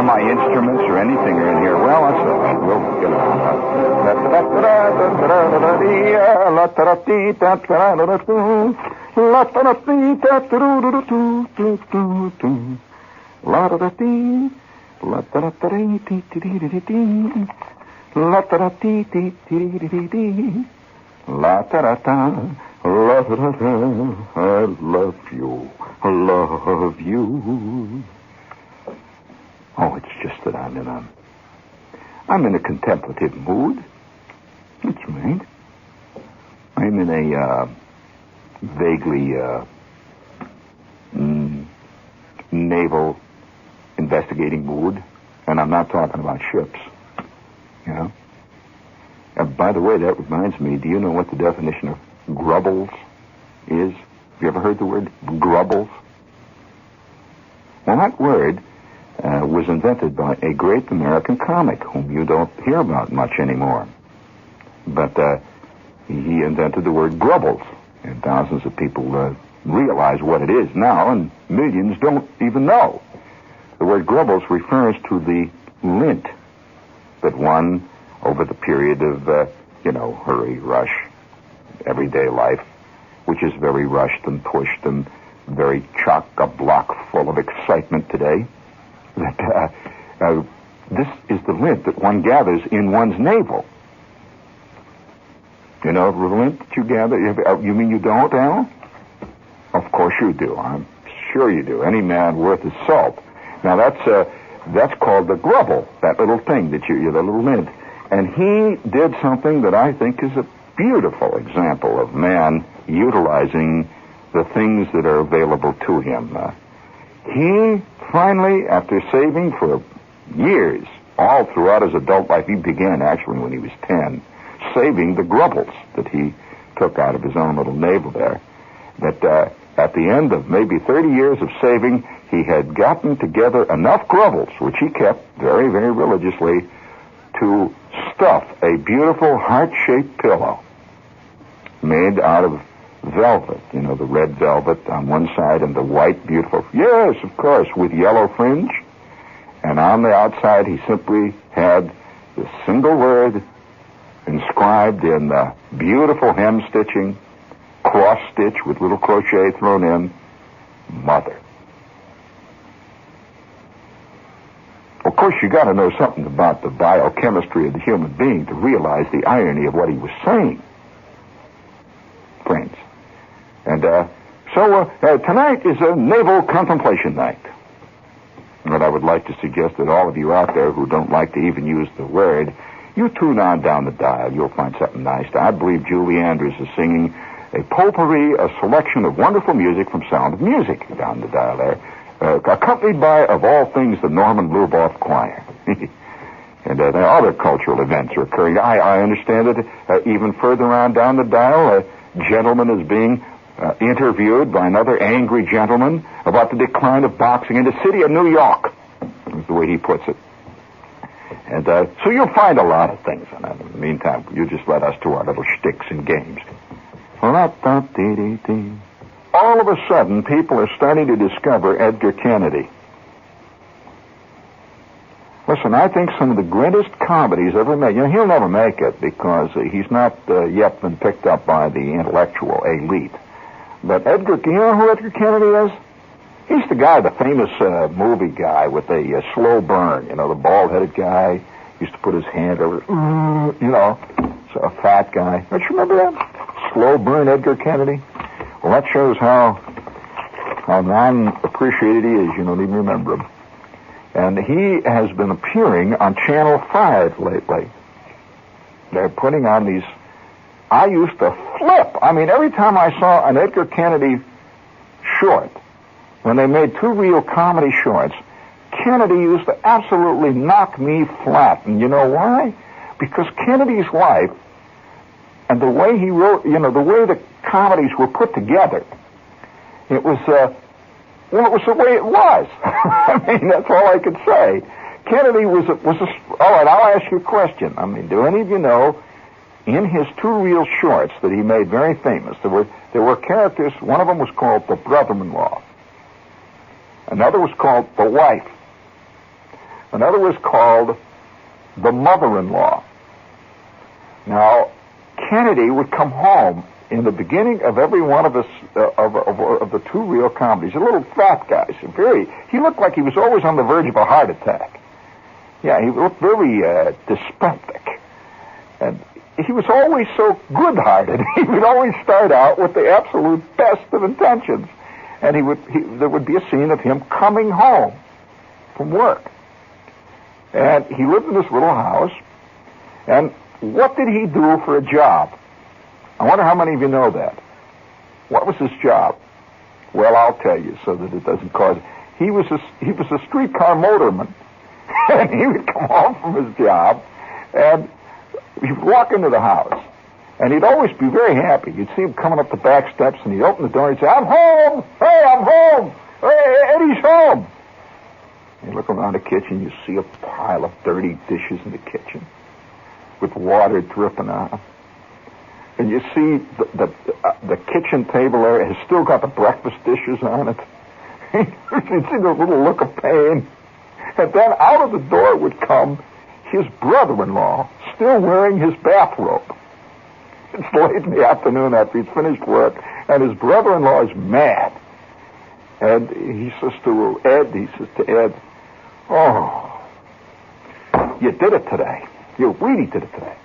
my instruments or anything are in here. Well, that's all right. We'll get I love you. Love you. Oh, it's just that I'm in a contemplative mood. That's right. I'm in a vaguely naval investigating mood, and I'm not talking about ships. You know? By the way, that reminds me, do you know what the definition of grubbles is? Have you ever heard the word grubbles? Well, that word was invented by a great American comic whom you don't hear about much anymore. But he invented the word grubbles, and thousands of people realize what it is now, and millions don't even know. The word grubbles refers to the lint that one, over the period of, hurry, rush, everyday life, which is very rushed and pushed and very chock-a-block full of excitement today, that this is the lint that one gathers in one's navel. You know the lint that you gather? You mean you don't, Al? Of course you do. I'm sure you do. Any man worth his salt. Now that's called the grubble, that little thing that the little lint. And he did something that I think is a beautiful example of man utilizing the things that are available to him. He finally, after saving for years, all throughout his adult life, he began actually when he was 10, saving the grubbles that he took out of his own little navel there. That at the end of maybe 30 years of saving, he had gotten together enough grubbles, which he kept very, very religiously, to stuff a beautiful heart-shaped pillow made out of velvet, the red velvet on one side and the white, beautiful, yes, of course, with yellow fringe. And on the outside, he simply had the single word inscribed in beautiful hem stitching, cross stitch with little crochet thrown in, Mother. Of course, you got to know something about the biochemistry of the human being to realize the irony of what he was saying, friends. And so tonight is a naval contemplation night. And I would like to suggest that all of you out there who don't like to even use the word, you tune on down the dial. You'll find something nice. I believe Julie Andrews is singing a potpourri, a selection of wonderful music from Sound of Music down the dial there, accompanied by, of all things, the Norman Luboff Choir. And there are other cultural events are occurring. I understand that even further on down the dial, a gentleman is being interviewed by another angry gentleman about the decline of boxing in the city of New York, is the way he puts it. And so you'll find a lot of things in that. In the meantime, you just let us to our little shticks and games. All of a sudden, people are starting to discover Edgar Kennedy. Listen, I think some of the greatest comedies ever made, he'll never make it because he's not yet been picked up by the intellectual elite. But Edgar, you know who Edgar Kennedy is? He's the guy, the famous movie guy with the slow burn, the bald-headed guy. Used to put his hand over, so a fat guy. Don't you remember that? Slow burn Edgar Kennedy? Well, that shows how non-appreciated he is. You don't even remember him. And he has been appearing on Channel 5 lately. They're putting on these... I used to flip. I mean, every time I saw an Edgar Kennedy short, when they made two real comedy shorts, Kennedy used to absolutely knock me flat. And you know why? Because Kennedy's life and the way he wrote, the way the comedies were put together, it was the way it was. I mean, that's all I could say. Kennedy was all right, I'll ask you a question. I mean, do any of you know, in his two reel shorts that he made very famous, there were characters, one of them was called the brother-in-law. Another was called the wife. Another was called the mother-in-law. Now, Kennedy would come home in the beginning of every one of the two real comedies. A little fat guy. He looked like he was always on the verge of a heart attack. Yeah, he looked very dyspeptic. And he was always so good-hearted. He would always start out with the absolute best of intentions. And there would be a scene of him coming home from work. And he lived in this little house. And what did he do for a job? I wonder how many of you know that. What was his job? Well, I'll tell you so that it doesn't cause... He was a streetcar motorman. And he would come home from his job, and he'd walk into the house. And he'd always be very happy. You'd see him coming up the back steps, and he'd open the door and he'd say, "I'm home! Hey, I'm home! Hey, Eddie's home!" And you look around the kitchen, you see a pile of dirty dishes in the kitchen with water dripping on them. And you see the kitchen table there has still got the breakfast dishes on it. You see the little look of pain. And then out of the door would come his brother-in-law, still wearing his bathrobe. It's late in the afternoon after he's finished work, and his brother-in-law is mad. And he says to Ed, "Oh, you did it today. You really did it today."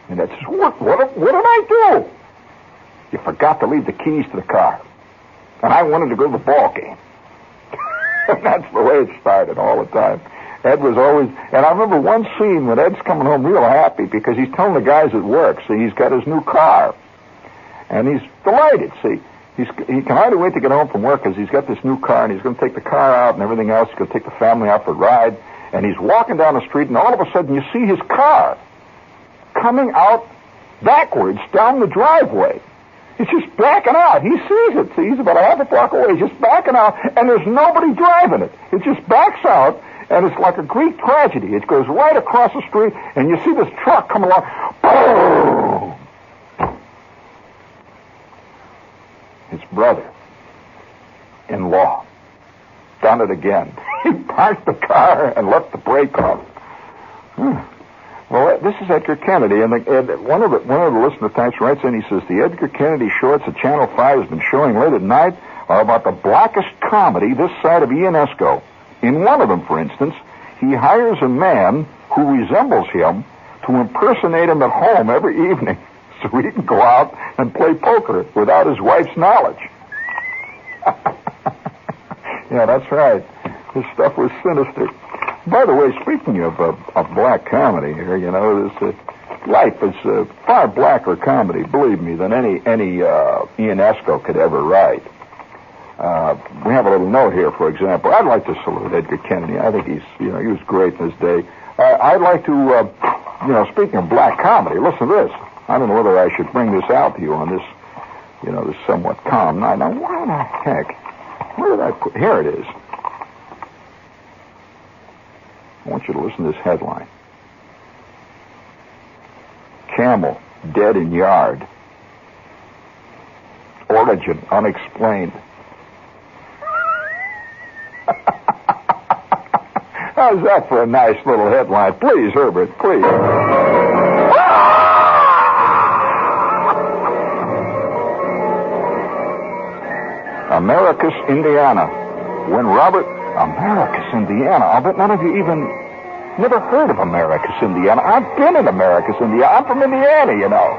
And Ed says, What did I do?" "You forgot to leave the keys to the car. And I wanted to go to the ball game." And that's the way it started all the time. Ed was always... And I remember one scene when Ed's coming home real happy because he's telling the guys at work, see, he's got his new car. And he's delighted, see. He can hardly wait to get home from work because he's got this new car and he's going to take the car out and everything else. He's going to take the family out for a ride. And he's walking down the street and all of a sudden you see his car coming out backwards down the driveway. He's just backing out. He sees it. See, he's about a half a block away. He's just backing out, and there's nobody driving it. It just backs out, and it's like a Greek tragedy. It goes right across the street, and you see this truck come along. Boom! His brother-in-law done it again. He parked the car and left the brake off. Well, this is Edgar Kennedy, and one of the listener types writes in, he says, "The Edgar Kennedy shorts that Channel 5 has been showing late at night are about the blackest comedy this side of Ionesco. In one of them, for instance, he hires a man who resembles him to impersonate him at home every evening so he can go out and play poker without his wife's knowledge." Yeah, that's right. This stuff was sinister. By the way, speaking of black comedy here, you know, life is far blacker comedy, believe me, than any Ionesco could ever write. We have a little note here, for example. I'd like to salute Edgar Kennedy. I think he was great in his day. I'd like to, speaking of black comedy, listen to this. I don't know whether I should bring this out to you on this, this somewhat calm night. Now, why the heck? Where did I put? Here it is. I want you to listen to this headline. Camel, dead in yard. Origin unexplained. How's that for a nice little headline? Please, Herbert, please. Americus, Indiana. Americus, Indiana. I'll bet none of you even never heard of Americus, Indiana. I've been in Americus, Indiana. I'm from Indiana, you know.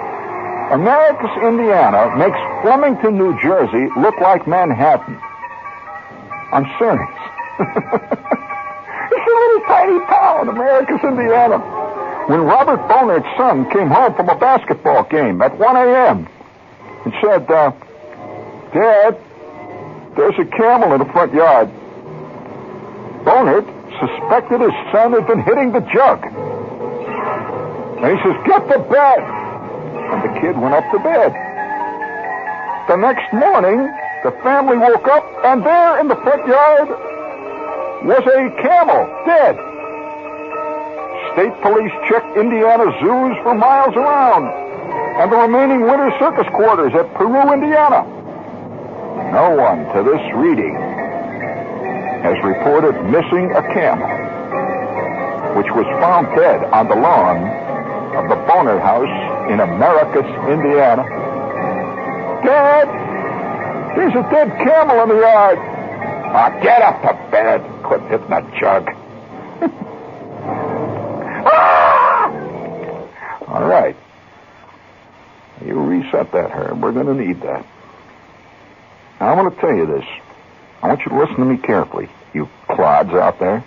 Americus, Indiana makes Flemington, New Jersey look like Manhattan. I'm serious. It's a little tiny town, Americus, Indiana. When Robert Bonert's son came home from a basketball game at 1 a.m. and said, "Dad, there's a camel in the front yard," Bonert suspected his son had been hitting the jug. And he says, "Get to bed." And the kid went up to bed. The next morning, the family woke up, and there in the front yard was a camel, dead. State police checked Indiana zoos for miles around, and the remaining winter circus quarters at Peru, Indiana. No one to this reading has reported missing a camel. which was found dead on the lawn of the Boner House in Americus, Indiana. Dad, there's a dead camel in the yard. Get up to bed. Quit hitting that jug. All right. You reset that, Herb. We're going to need that. Now, I want to tell you this. I want you to listen to me carefully, you clods out there.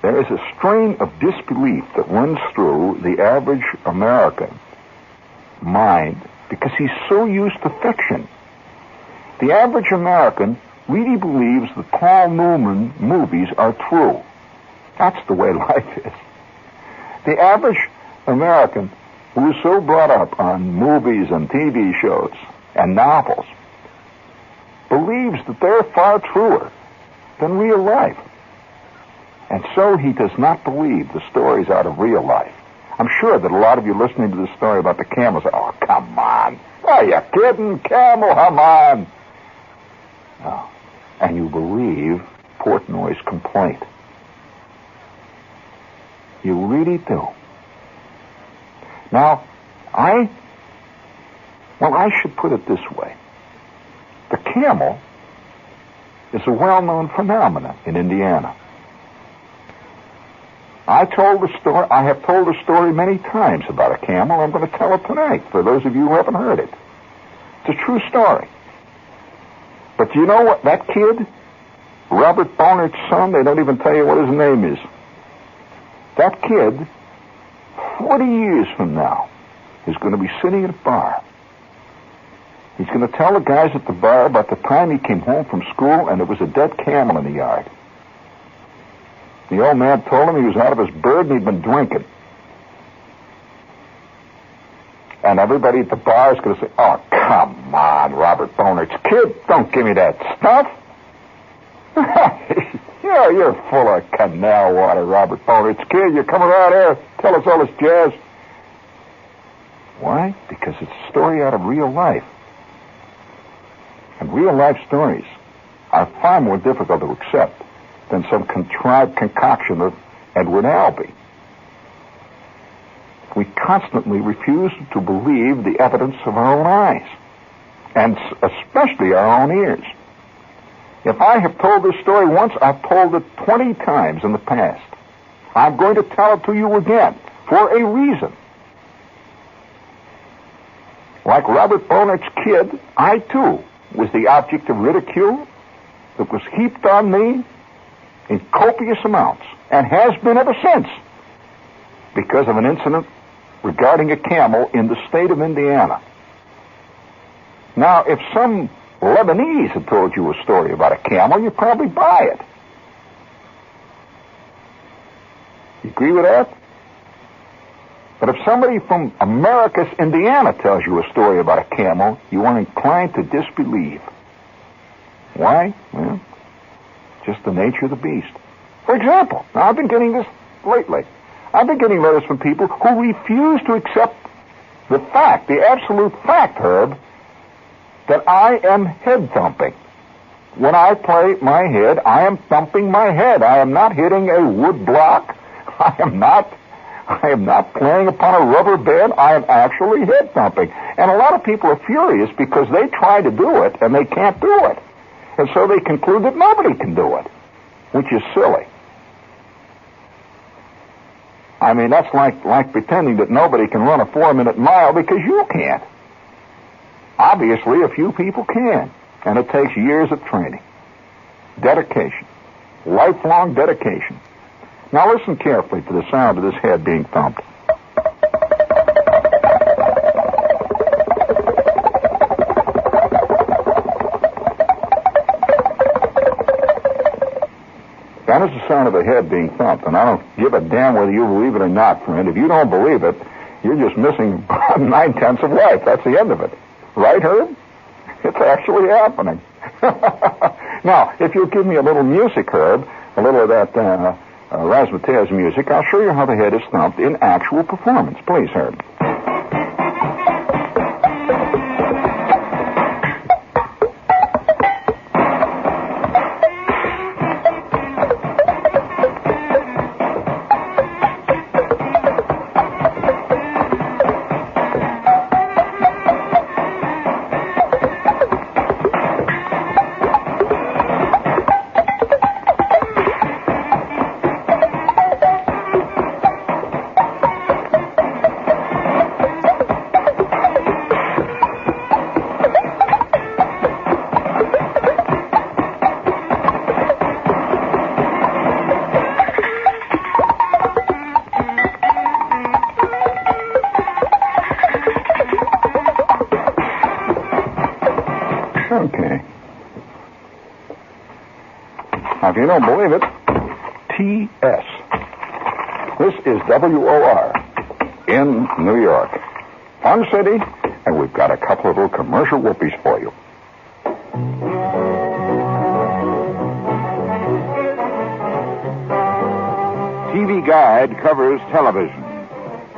There is a strain of disbelief that runs through the average American mind because he's so used to fiction. The average American really believes the Paul Newman movies are true. That's the way life is. The average American who is so brought up on movies and TV shows and novels believes that they're far truer than real life. And so he does not believe the stories out of real life. I'm sure that a lot of you listening to this story about the camel say, oh, come on. Are you kidding? Camel, come on. No. And you believe Portnoy's complaint. You really do. Now, I should put it this way. The camel is a well-known phenomenon in Indiana. I have told the story many times about a camel. I'm going to tell it tonight for those of you who haven't heard it. It's a true story. But you know what? That kid, Robert Bonert's son, they don't even tell you what his name is. That kid, 40 years from now, is going to be sitting at a bar. He's going to tell the guys at the bar about the time he came home from school and there was a dead camel in the yard. The old man told him he was out of his bird and he'd been drinking. And everybody at the bar is going to say, oh, come on, Robert Bonert's kid, don't give me that stuff. You're full of canal water, Robert Bonert's kid. You come around here, tell us all this jazz. Why? Because it's a story out of real life. And real life stories are far more difficult to accept than some contrived concoction of Edward Albee. We constantly refuse to believe the evidence of our own eyes, and especially our own ears. If I have told this story once, I've told it 20 times in the past. I'm going to tell it to you again for a reason. Like Robert Bonert's kid, I too was the object of ridicule that was heaped on me in copious amounts and has been ever since because of an incident regarding a camel in the state of Indiana. Now, if some Lebanese had told you a story about a camel, you'd probably buy it. You agree with that? But if somebody from Americus, Indiana tells you a story about a camel, you are inclined to disbelieve. Why? Well, just the nature of the beast. For example, now I've been getting this lately. I've been getting letters from people who refuse to accept the fact, the absolute fact, Herb, that I am head thumping. When I play my head, I am thumping my head. I am not hitting a wood block. I am not playing upon a rubber bed. I am actually head thumping. And a lot of people are furious because they try to do it and they can't do it. And so they conclude that nobody can do it, which is silly. I mean, that's like pretending that nobody can run a 4-minute mile because you can't. Obviously, a few people can, and it takes years of training, dedication, lifelong dedication. Now listen carefully to the sound of this head being thumped. That is the sound of a head being thumped, and I don't give a damn whether you believe it or not, friend. If you don't believe it, you're just missing 9/10 of life. That's the end of it. Right, Herb? It's actually happening. Now, if you'll give me a little music, Herb, a little of that razzmatazz music, I'll show you how the head is thumped in actual performance. Please, Herb. Now, if you don't believe it, TS. This is WOR in New York. Fun city, and we've got a couple of little commercial whoopies for you. TV Guide covers television.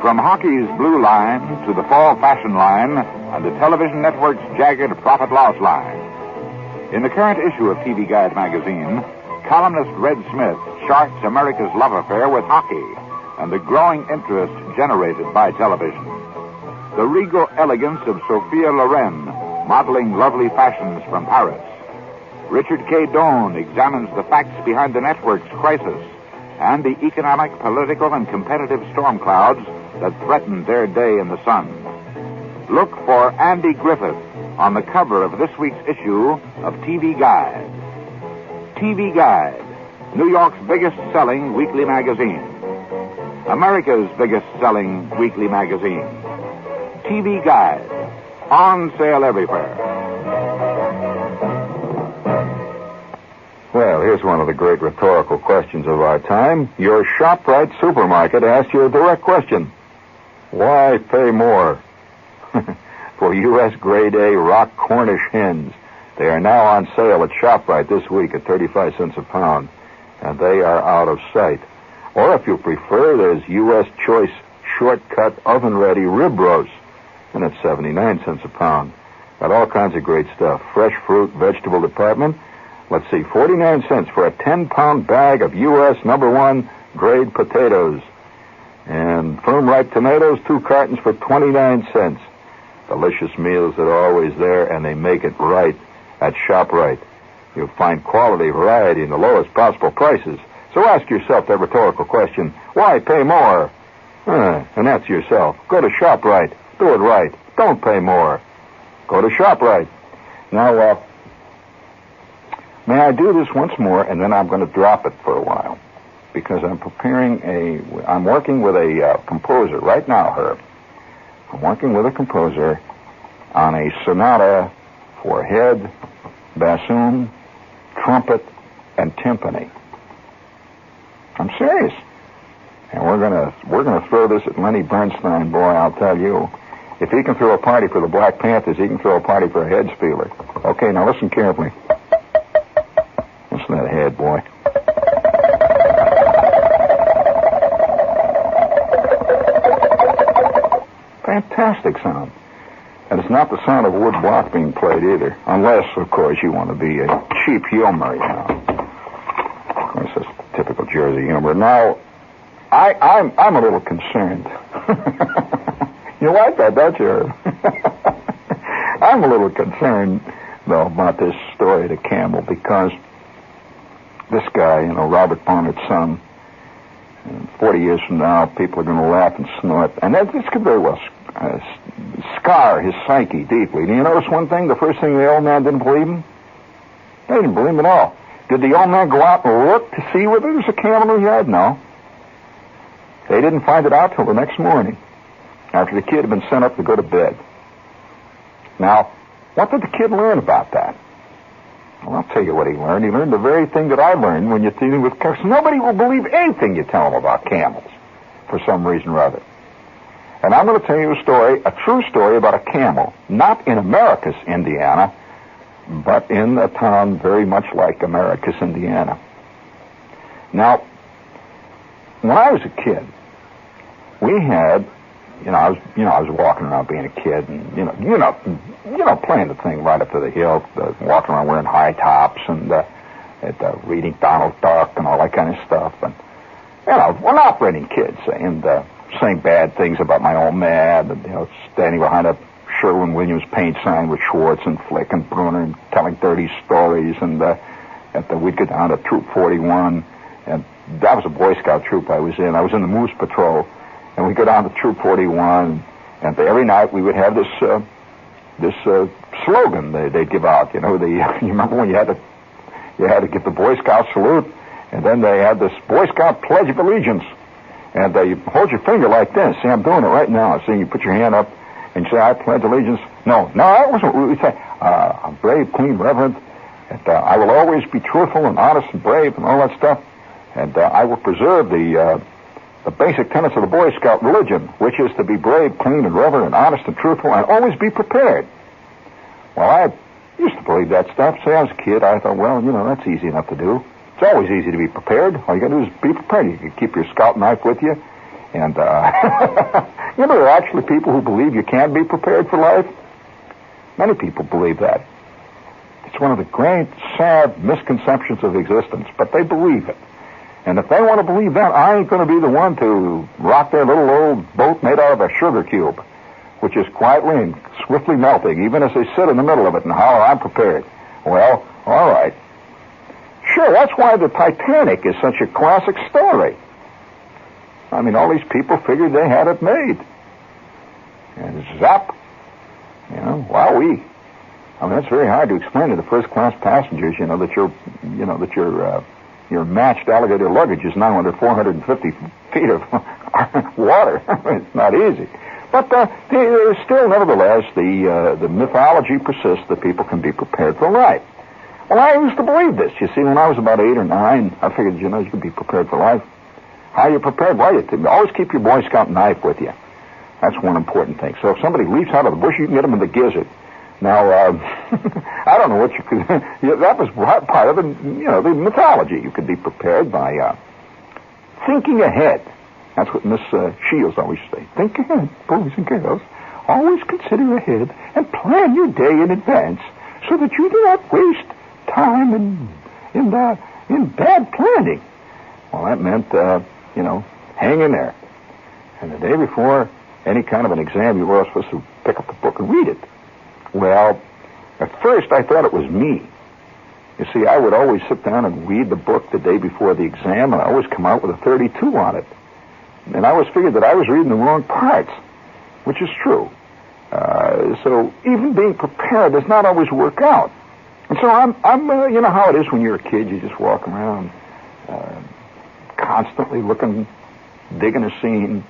From hockey's blue line to the fall fashion line and the television network's jagged profit-loss line. In the current issue of TV Guide magazine, columnist Red Smith charts America's love affair with hockey and the growing interest generated by television. The regal elegance of Sophia Loren, modeling lovely fashions from Paris. Richard K. Doan examines the facts behind the network's crisis and the economic, political, and competitive storm clouds that threaten their day in the sun. Look for Andy Griffith on the cover of this week's issue of TV Guide. TV Guide, New York's biggest-selling weekly magazine. America's biggest-selling weekly magazine. TV Guide, on sale everywhere. Well, here's one of the great rhetorical questions of our time. Your ShopRite supermarket asked you a direct question. Why pay more? For U.S. Grade A Rock Cornish hens. They are now on sale at ShopRite this week at 35 cents a pound, and they are out of sight. Or if you prefer, there's U.S. Choice Shortcut Oven-Ready Rib Roast, and it's 79 cents a pound. Got all kinds of great stuff. Fresh fruit, vegetable department. Let's see, 49 cents for a 10-pound bag of U.S. #1 grade potatoes. And firm-ripe tomatoes, 2 cartons for 29 cents. Delicious meals that are always there, and they make it right at ShopRite. You'll find quality, variety, and the lowest possible prices. So ask yourself that rhetorical question, why pay more? And that's yourself. Go to ShopRite. Do it right. Don't pay more. Go to ShopRite. Now, may I do this once more, and then I'm going to drop it for a while, because I'm working with a composer right now, Herb. I'm working with a composer on a sonata for head, bassoon, trumpet, and timpani. I'm serious. And we're gonna throw this at Lenny Bernstein, boy, I'll tell you. If he can throw a party for the Black Panthers, he can throw a party for a head spieler. Okay, now listen carefully. Listen to that head, boy. Fantastic sound. And it's not the sound of a wood block being played either. Unless, of course, you want to be a cheap humor, you know. Of course, that's typical Jersey humor. Now, I'm a little concerned. You like that, don't you? I'm a little concerned, though, about this story to Camel, because this guy, you know, Robert Barnett's son, 40 years from now, people are going to laugh and snort. And this could very well scar his psyche deeply. Do you notice one thing? The first thing the old man didn't believe him? They didn't believe him at all. Did the old man go out and look to see whether there was a camel in the yard? No. They didn't find it out till the next morning, after the kid had been sent up to go to bed. Now, what did the kid learn about that? Well, I'll tell you what he learned. He learned the very thing that I learned when you're dealing with camels. Nobody will believe anything you tell them about camels, for some reason or other. And I'm going to tell you a story, a true story about a camel, not in Americus, Indiana, but in a town very much like Americus, Indiana. Now, when I was a kid, we had, I was walking around being a kid, and playing the thing right up to the hill, walking around wearing high tops and reading Donald Duck and all that kind of stuff, and we're not operating kids, and saying bad things about my old man, and standing behind a Sherwin-Williams paint sign with Schwartz and Flick and Bruner and telling dirty stories, and we'd go down to Troop 41, and that was a Boy Scout troop I was in. I was in the Moose Patrol, and we'd go down to Troop 41, and every night we would have this slogan they'd give out. You remember when you had to give the Boy Scout salute, and then they had this Boy Scout Pledge of Allegiance, and you hold your finger like this. See, I'm doing it right now. See, you put your hand up and you say, I pledge allegiance. No, that wasn't what we say. I'm brave, clean, reverent, And I will always be truthful and honest and brave and all that stuff. And I will preserve the basic tenets of the Boy Scout religion, which is to be brave, clean, and reverent, and honest and truthful, and always be prepared. Well, I used to believe that stuff. Say, I was a kid, I thought, well, that's easy enough to do. It's always easy to be prepared. All you got to do is be prepared. You can keep your scout knife with you. And, there are actually people who believe you can't be prepared for life. Many people believe that. It's one of the great, sad misconceptions of existence, but they believe it. And if they want to believe that, I ain't going to be the one to rock their little old boat made out of a sugar cube, which is quietly and swiftly melting, even as they sit in the middle of it and holler, I'm prepared. Well, all right. Sure, that's why the Titanic is such a classic story. I mean, all these people figured they had it made. And zap. Wowee. I mean, that's very hard to explain to the first-class passengers, that your matched alligator luggage is now under 450 feet of water. It's not easy. But still, nevertheless, the mythology persists that people can be prepared for life. Well, I used to believe this. You see, when I was about 8 or 9, I figured, you can be prepared for life. How are you prepared? Well, you always keep your Boy Scout knife with you. That's one important thing. So if somebody leaps out of the bush, you can get them in the gizzard. Now, I don't know what you could... that was part of the mythology. You could be prepared by thinking ahead. That's what Miss Shields always say. Think ahead, boys and girls. Always consider ahead and plan your day in advance so that you do not waste time in bad planning. Well, that meant, hang in there. And the day before any kind of an exam, you were supposed to pick up the book and read it. Well, at first I thought it was me. You see, I would always sit down and read the book the day before the exam, and I always come out with a 32 on it. And I always figured that I was reading the wrong parts, which is true. So even being prepared does not always work out. And so I'm you know how it is when you're a kid, you just walk around constantly looking, digging a scene,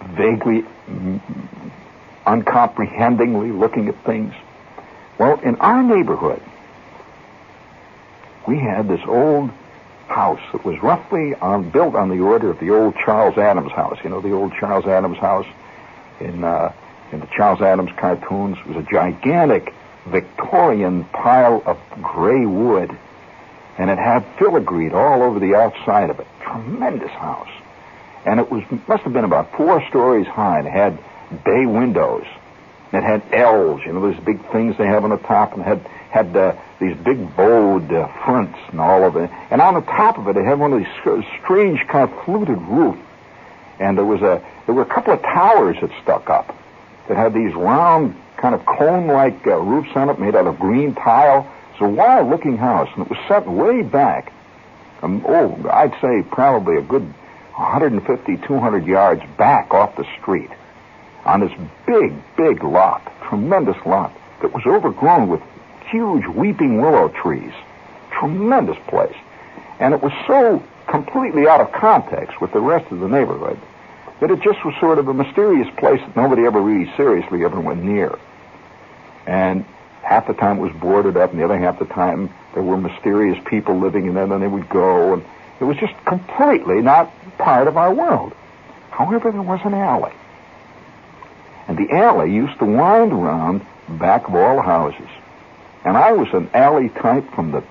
vaguely, uncomprehendingly looking at things. Well, in our neighborhood, we had this old house that was roughly built on the order of the old Charles Addams house. The old Charles Addams house in the Charles Addams cartoons. It was a gigantic Victorian pile of gray wood, and it had filigreed all over the outside of it. Tremendous house. And it must have been about 4 stories high, and it had bay windows. It had L's, those big things they have on the top, and had these big bowed fronts and all of it. And on the top of it, it had one of these strange kind of fluted roof. And there were a couple of towers that stuck up that had these round kind of cone-like roofs on it made out of green tile. It's a wild-looking house, and it was set way back. I'd say probably a good 150, 200 yards back off the street on this big, big lot, tremendous lot, that was overgrown with huge weeping willow trees. Tremendous place. And it was so completely out of context with the rest of the neighborhood that it just was sort of a mysterious place that nobody ever really seriously ever went near. And half the time it was boarded up, and the other half the time there were mysterious people living in there, and then they would go, and it was just completely not part of our world. However, there was an alley. And the alley used to wind around back of all the houses. And I was an alley type from the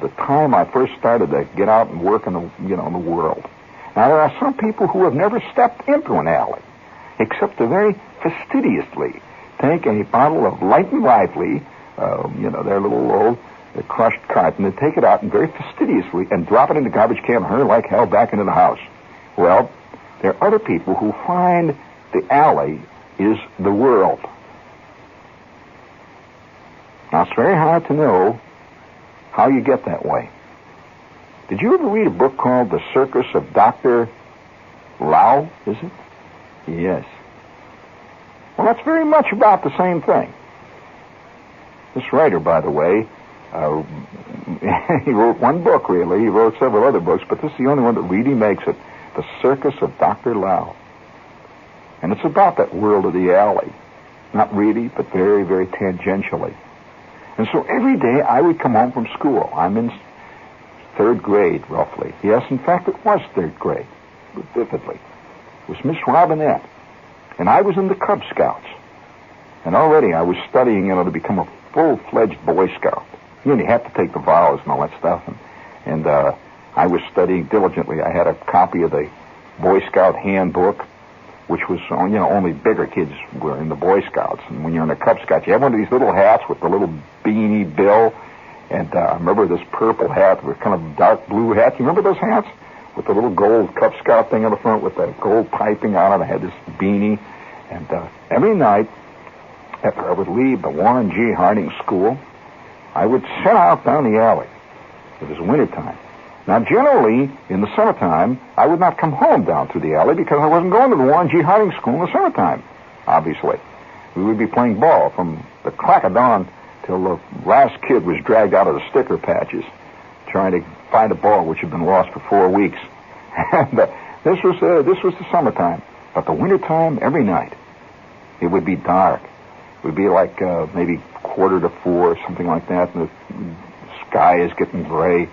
time I first started to get out and work in the world. Now, there are some people who have never stepped into an alley, except to very fastidiously take a bottle of Light and Lively, their little old crushed carton, and take it out and very fastidiously and drop it in the garbage can and hurry like hell back into the house. Well, there are other people who find the alley is the world. Now, it's very hard to know how you get that way. Did you ever read a book called The Circus of Dr. Lau, is it? Yes. Well, that's very much about the same thing. This writer, by the way, he wrote one book, really. He wrote several other books, but this is the only one that really makes it. The Circus of Dr. Lau. And it's about that world of the alley. Not really, but very, very tangentially. And so every day I would come home from school. I'm in third grade, roughly. Yes, in fact, it was third grade, vividly. It was Miss Robinette. And I was in the Cub Scouts. And already I was studying, to become a full-fledged Boy Scout. You have to take the vows and all that stuff. And I was studying diligently. I had a copy of the Boy Scout handbook, which was, only bigger kids were in the Boy Scouts. And when you're in the Cub Scouts, you have one of these little hats with the little beanie bill. And I remember this purple hat with kind of dark blue hat. You remember those hats? With the little gold Cub Scout thing on the front with the gold piping on it. I had this beanie. And every night, after I would leave the Warren G. Harding School, I would set out down the alley. It was wintertime. Now, generally, in the summertime, I would not come home down through the alley because I wasn't going to the Warren G. Harding School in the summertime, obviously. We would be playing ball from the crack of dawn till the last kid was dragged out of the sticker patches trying to find a ball which had been lost for 4 weeks. And this was the summertime. But the wintertime, every night, it would be dark. It would be like maybe 3:45, something like that, and the sky is getting gray.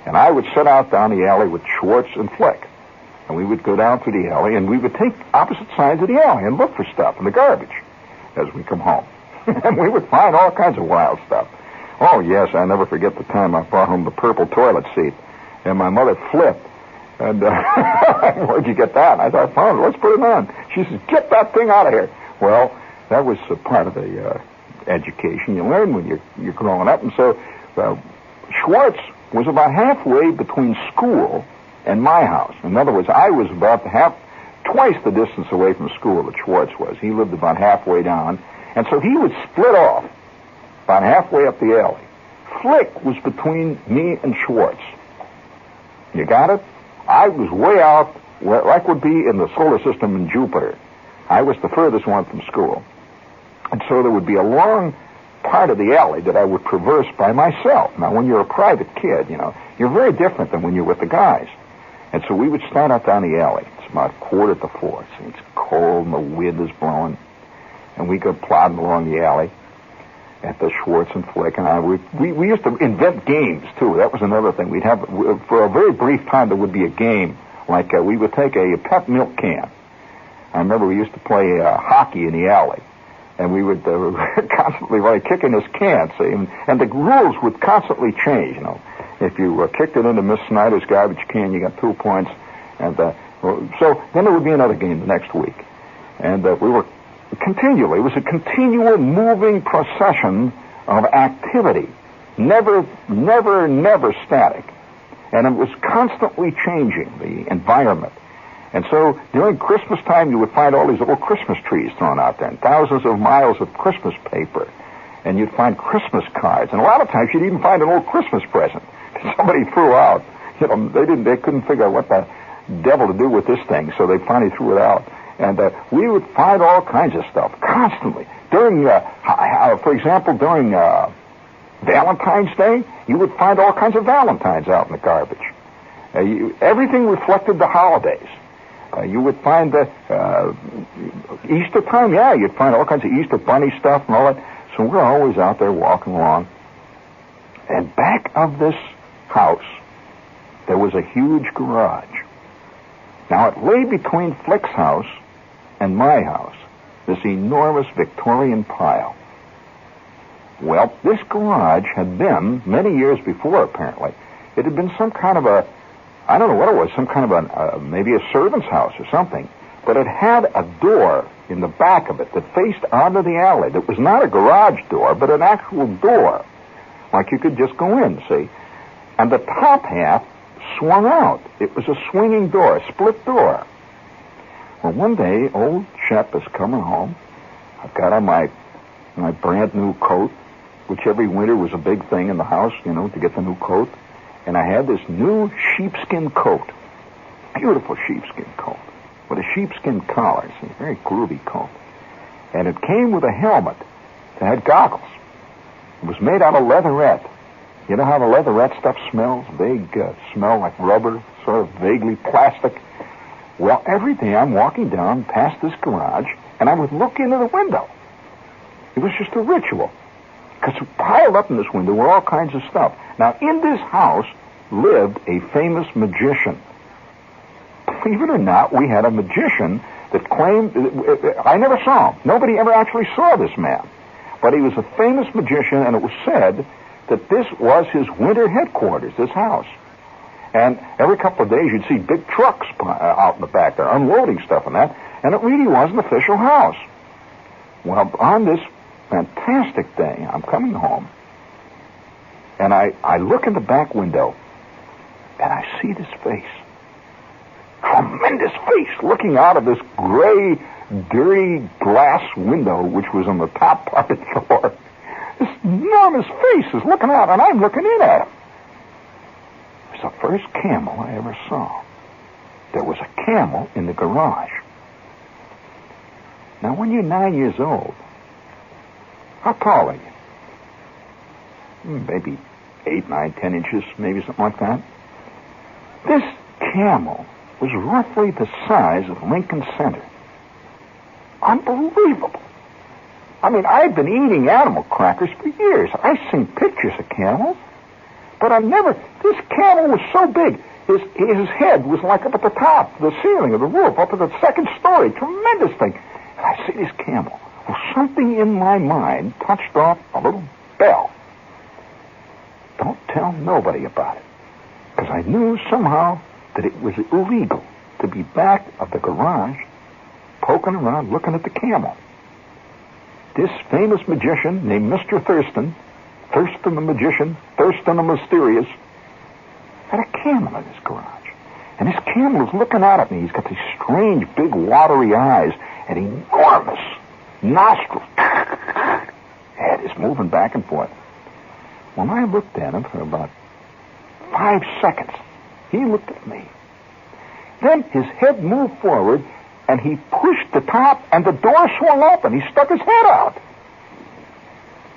And I would set out down the alley with Schwartz and Flick. And we would go down through the alley, and we would take opposite sides of the alley and look for stuff in the garbage as we come home. And we would find all kinds of wild stuff. Oh, yes, I never forget the time I brought home the purple toilet seat. And my mother flipped. And where'd you get that? And I thought, I found it. Let's put it on. She says, get that thing out of here. Well, that was part of the education you learn when you're growing up. And so Schwartz was about halfway between school and my house. In other words, I was about twice the distance away from school that Schwartz was. He lived about halfway down. And so he would split off about halfway up the alley. Flick was between me and Schwartz. You got it? I was way out, like would be in the solar system in Jupiter. I was the furthest one from school. And so there would be a long part of the alley that I would traverse by myself. Now, when you're a private kid, you're very different than when you're with the guys. And so we would start out down the alley. It's about 3:45. So it's cold and the wind is blowing. And we go plodding along the alley at the Schwartz and Flick and I. We used to invent games, too. That was another thing. We'd have, for a very brief time, there would be a game. Like we would take a pet milk can. I remember we used to play hockey in the alley. And we would constantly kicking this can, see? And the rules would constantly change, If you kicked it into Miss Snyder's garbage can, you got 2 points. And so then there would be another game the next week. And we were continually, it was a continual moving procession of activity. Never static. And it was constantly changing, the environment. And so during Christmas time, you would find all these little Christmas trees thrown out there and thousands of miles of Christmas paper. And you'd find Christmas cards. And a lot of times you'd even find an old Christmas present that somebody threw out. They couldn't figure out what the devil to do with this thing, so they finally threw it out. And we would find all kinds of stuff constantly. During, for example, during Valentine's Day, you would find all kinds of Valentines out in the garbage. Everything reflected the holidays. You would find the Easter time, you'd find all kinds of Easter bunny stuff and all that. So we're always out there walking along. And back of this house, there was a huge garage. Now, it lay between Flick's house and my house, this enormous Victorian pile. Well, this garage had been, many years before, apparently, it had been some kind of a, I don't know what it was, some kind of maybe a servant's house or something. But it had a door in the back of it that faced onto the alley. That was not a garage door, but an actual door. Like you could just go in, see? And the top half swung out. It was a swinging door, a split door. Well, one day, old Shep is coming home. I've got on my brand new coat, which every winter was a big thing in the house, to get the new coat. And I had this new sheepskin coat, beautiful sheepskin coat, with a sheepskin collar. It's a very groovy coat. And it came with a helmet that had goggles. It was made out of leatherette. You know how the leatherette stuff smells? Big smell like rubber, sort of vaguely plastic. Well, every day I'm walking down past this garage, and I would look into the window. It was just a ritual. Because piled up in this window were all kinds of stuff. Now, in this house lived a famous magician. Believe it or not, we had a magician that claimed... I never saw him. Nobody ever actually saw this man. But he was a famous magician, and it was said that this was his winter headquarters, this house. And every couple of days, you'd see big trucks out in the back there, unloading stuff and that, and it really was an official house. Well, on this fantastic day, I'm coming home, and I look in the back window, and I see this face. Tremendous face looking out of this gray, dirty glass window, which was on the top part of the floor. This enormous face is looking out, and I'm looking in at him. It was the first camel I ever saw. There was a camel in the garage. Now, when you're 9 years old, how tall are you? Maybe 8, 9, 10 inches, maybe something like that. This camel was roughly the size of Lincoln Center. Unbelievable. I mean, I've been eating animal crackers for years. I've seen pictures of camels, but I've never... This camel was so big, his head was like up at the top, the ceiling of the roof, up at the second story. Tremendous thing. And I see this camel. Well, something in my mind touched off a little bell. Don't tell nobody about it. Because I knew somehow that it was illegal to be back of the garage poking around looking at the camel. This famous magician named Mr. Thurston the magician, Thurston the mysterious, had a camel in his garage. And this camel is looking out at me. He's got these strange, big, watery eyes and enormous nostrils. Head is moving back and forth. When I looked at him for about 5 seconds, he looked at me. Then his head moved forward, and he pushed the top, and the door swung open. He stuck his head out.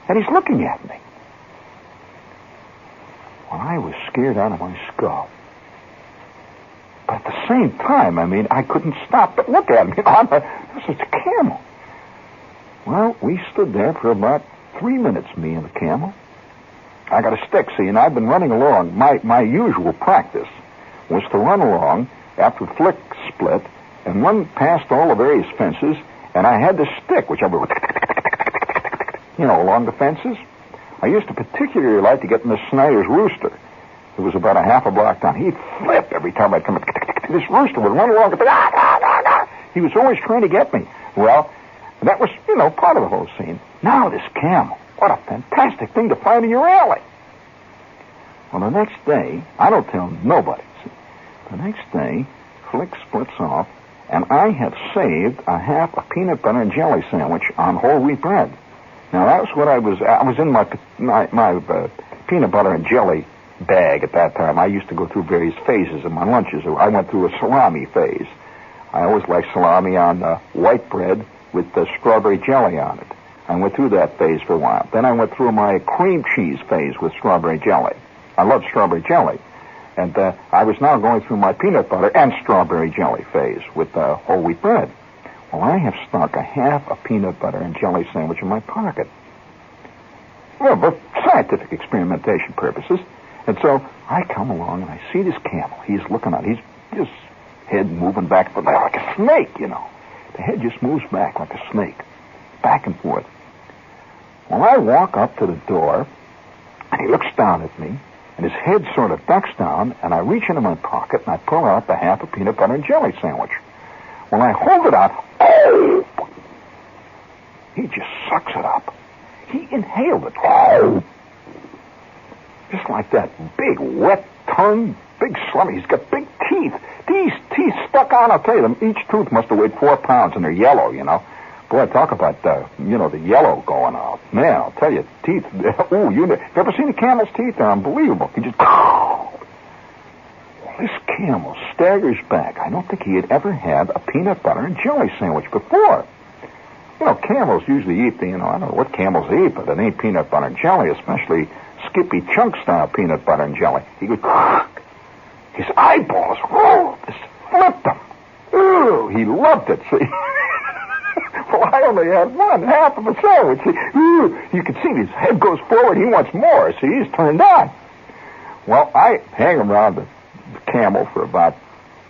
And he's looking at me. Well, I was scared out of my skull. But at the same time, I mean, I couldn't stop but look at him. You know, this is a camel. Well, we stood there for about 3 minutes, me and the camel. I got a stick, see, and I've been running along. My usual practice was to run along after Flick split and run past all the various fences, and I had this stick, which I would, along the fences. I used to particularly like to get in the Snyder's rooster. It was about a half a block down. He'd flip every time I'd come up. This rooster would run along. He was always trying to get me. Well, that was, part of the whole scene. Now this camel. What a fantastic thing to find in your alley. Well, the next day, I don't tell nobody. See, the next day, Flick splits off, and I have saved a half a peanut butter and jelly sandwich on whole wheat bread. Now, that was what I was in my peanut butter and jelly bag at that time. I used to go through various phases of my lunches. I went through a salami phase. I always liked salami on white bread with strawberry jelly on it. I went through that phase for a while. Then I went through my cream cheese phase with strawberry jelly. I love strawberry jelly. And I was now going through my peanut butter and strawberry jelly phase with whole wheat bread. Well, I have stuck a half a peanut butter and jelly sandwich in my pocket. Well, for scientific experimentation purposes. And so I come along and I see this camel. He's looking out. He's just head moving back and forth like a snake, The head just moves back like a snake, back and forth. Well, I walk up to the door, and he looks down at me, and his head sort of ducks down, and I reach into my pocket, and I pull out the half a peanut butter and jelly sandwich. When I hold it out, oh! He just sucks it up. He inhaled it. Oh! Just like that. Big, wet tongue, big slummy. He's got big teeth. These teeth stuck on, I'll tell you, each tooth must have weighed 4 pounds, and they're yellow, Boy, talk about, the yellow going out. Man, I'll tell you, teeth. Ooh, you ever seen a camel's teeth? They're unbelievable. He just... This camel staggers back. I don't think he had ever had a peanut butter and jelly sandwich before. Camels usually eat I don't know what camels eat, but it ain't peanut butter and jelly, especially Skippy Chunk-style peanut butter and jelly. He goes... His eyeballs rolled. Just flipped him. Ooh, he loved it, see? Well, I only had one half of a sandwich. You can see his head goes forward. He wants more. See, he's turned on. Well, I hang around the Camel for about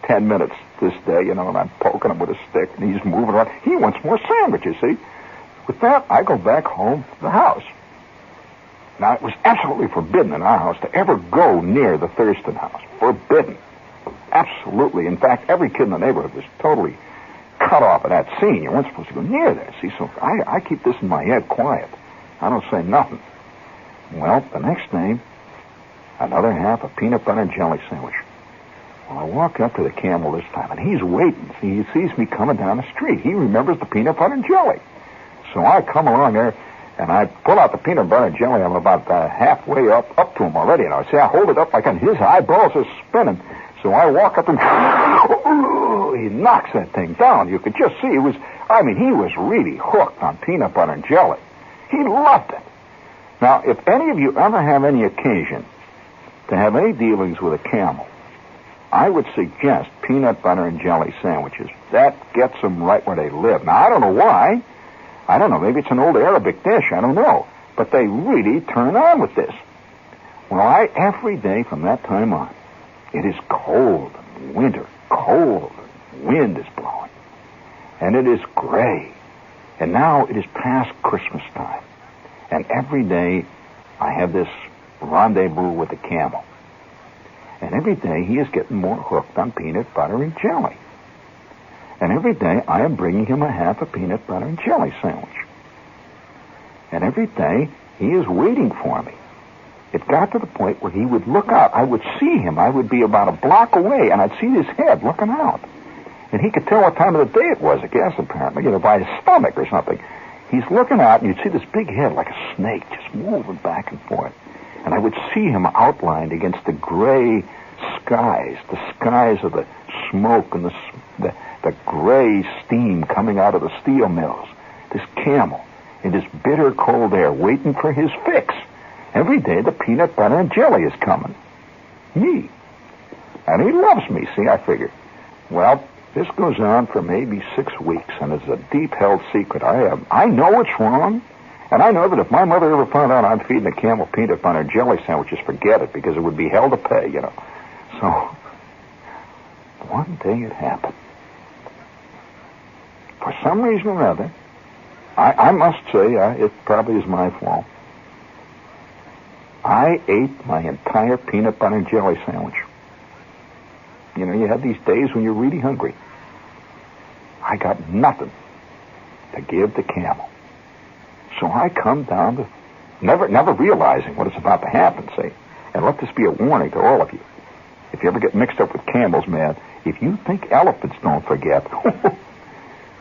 10 minutes this day, and I'm poking him with a stick, and he's moving around. He wants more sandwiches, see? With that, I go back home to the house. Now, it was absolutely forbidden in our house to ever go near the Thurston house. Forbidden. Absolutely. In fact, every kid in the neighborhood was totally cut off of that scene. You weren't supposed to go near there, see? So I keep this in my head quiet. I don't say nothing. Well, the next day, another half a peanut butter and jelly sandwich. Well, I walk up to the Camel this time, and he's waiting. See, he sees me coming down the street. He remembers the peanut butter and jelly. So I come along there, and I pull out the peanut butter and jelly. I'm about halfway up to him already. And I hold it up like his eyeballs are spinning. So I walk up and he knocks that thing down. You could just see he was really hooked on peanut butter and jelly. He loved it. Now, if any of you ever have any occasion to have any dealings with a Camel, I would suggest peanut butter and jelly sandwiches. That gets them right where they live. Now, I don't know why. I don't know. Maybe it's an old Arabic dish. I don't know. But they really turn on with this. Well, every day from that time on, it is cold and winter. Cold and wind is blowing. And it is gray. And now it is past Christmas time. And every day I have this rendezvous with the Camel. And every day he is getting more hooked on peanut butter and jelly. And every day I am bringing him a half a peanut butter and jelly sandwich. And every day he is waiting for me. It got to the point where he would look out. I would see him. I would be about a block away, and I'd see his head looking out. And he could tell what time of the day it was, I guess, apparently, by his stomach or something. He's looking out, and you'd see this big head like a snake just moving back and forth. And I would see him outlined against the gray skies of the smoke and the gray steam coming out of the steel mills. This Camel in this bitter cold air waiting for his fix. Every day the peanut butter and jelly is coming. Me. And he loves me, see, I figured. Well, this goes on for maybe 6 weeks, and it's a deep-held secret. I know it's wrong, and I know that if my mother ever found out I'm feeding a Camel peanut butter and jelly sandwiches, forget it, because it would be hell to pay, So, one day it happened. For some reason or other, I must say, it probably is my fault. I ate my entire peanut butter and jelly sandwich. You have these days when you're really hungry. I got nothing to give the Camel. So I come down to, never realizing what is about to happen, see? And let this be a warning to all of you. If you ever get mixed up with camels, man, if you think elephants don't forget,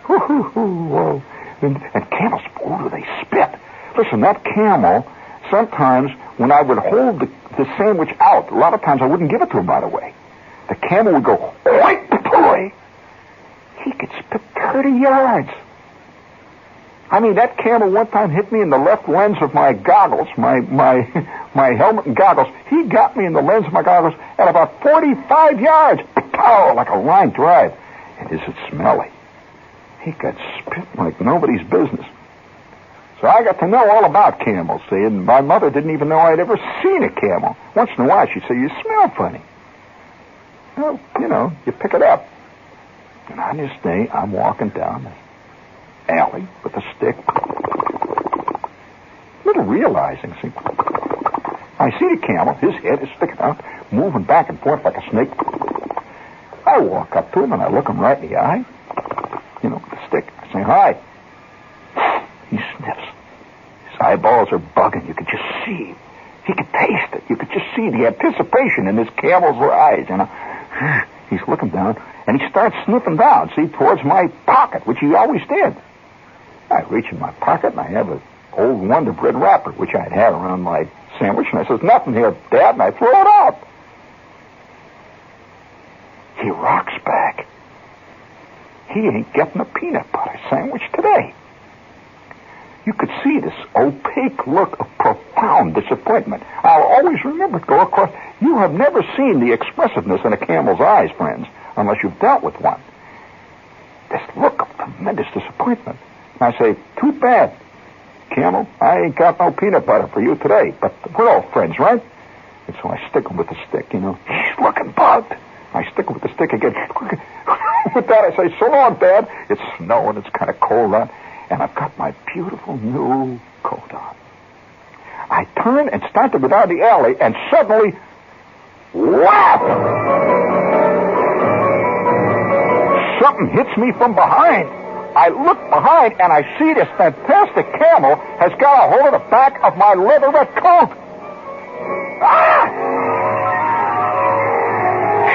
whoa. And camels, do they spit? Listen, that Camel, sometimes when I would hold the sandwich out, a lot of times I wouldn't give it to him right away. The Camel would go, boy. He could spit 30 yards. That Camel one time hit me in the left lens of my goggles, my helmet and goggles. He got me in the lens of my goggles at about 45 yards. Pow, like a line drive. And is it smelly? He got spit like nobody's business. So I got to know all about camels, see, and my mother didn't even know I'd ever seen a camel. Once in a while she'd say, you smell funny. Well, you pick it up. And on this day, I'm walking down the alley with a stick, little realizing, see. I see the Camel, his head is sticking out, moving back and forth like a snake. I walk up to him and I look him right in the eye, with the stick. I say, hi. He sniffs. His eyeballs are bugging. You could just see. He could taste it. You could just see the anticipation in this Camel's eyes, He's looking down, and he starts sniffing down, see, towards my pocket, which he always did. I reach in my pocket, and I have an old Wonder Bread wrapper, which I had around my sandwich, and I says, nothing here, Dad, and I throw it out. He rocks back. He ain't getting a peanut butter sandwich today. You could see this opaque look of profound disappointment. I'll always remember it go across. You have never seen the expressiveness in a camel's eyes, friends, unless you've dealt with one. This look of tremendous disappointment. I say, too bad, Camel. I ain't got no peanut butter for you today, but we're all friends, right? And so I stick him with the stick, you know. He's looking bugged. I stick him with the stick again. With that, I say, so long, Dad. It's snowing. It's kind of cold out. And I've got my beautiful new coat on. I turn and start to go down the alley, and suddenly, whap! Something hits me from behind. I look behind, and I see this fantastic camel has got a hold of the back of my leatherette coat. Ah!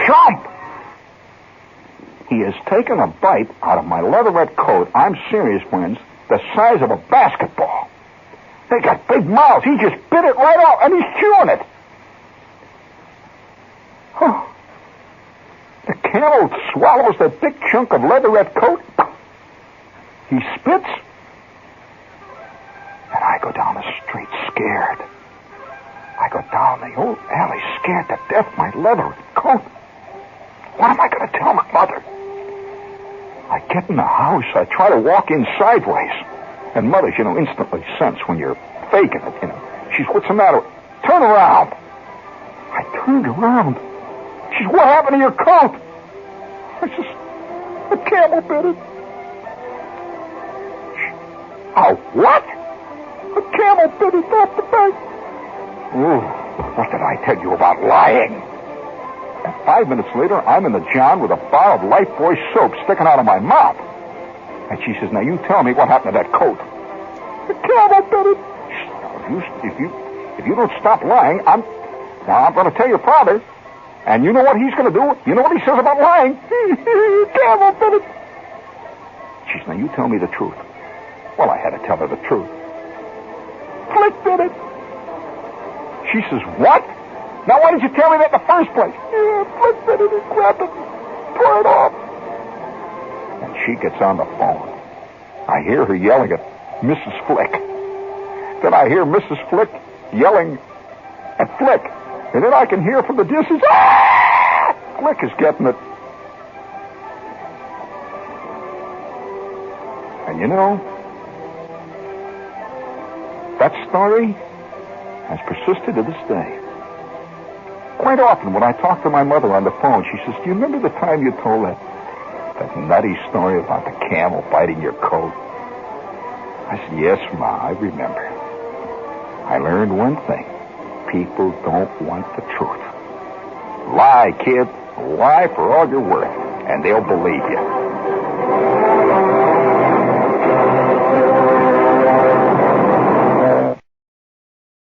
Chomp! He has taken a bite out of my leatherette coat. I'm serious, friends. The size of a basketball. They got big mouths. He just bit it right off, and he's chewing it. Oh. The camel swallows that big chunk of leatherette coat. He spits. And I go down the street scared. I go down the old alley scared to death. My leatherette coat. What am I going to tell my mother? I get in the house. I try to walk in sideways. And mothers, you know, instantly sense when you're faking it, you know. She's, what's the matter? Turn around. I turned around. She's, what happened to your coat? I says, a camel bit it. Oh, what? A camel bit it off the back. Ooh, what did I tell you about lying? And 5 minutes later, I'm in the John with a bar of Lifebuoy soap sticking out of my mouth. And she says, now you tell me what happened to that coat. The camel bit it. If you don't stop lying, I'm going to tell your father. And you know what he's going to do? You know what he says about lying? Camel bit it. She says, now you tell me the truth. Well, I had to tell her the truth. Flick bit it. She says, what? Now, why didn't you tell me that in the first place? Yeah, Flick bit it and grabbed it and tore it off. And she gets on the phone. I hear her yelling at Mrs. Flick. Then I hear Mrs. Flick yelling at Flick. And then I can hear from the distance, ah! Flick is getting it. And you know, that story has persisted to this day. Quite often when I talk to my mother on the phone, she says, do you remember the time you told that nutty story about the camel biting your coat? I said, yes, Ma, I remember. I learned one thing. People don't want the truth. Lie, kid. Lie for all you're worth, and they'll believe you.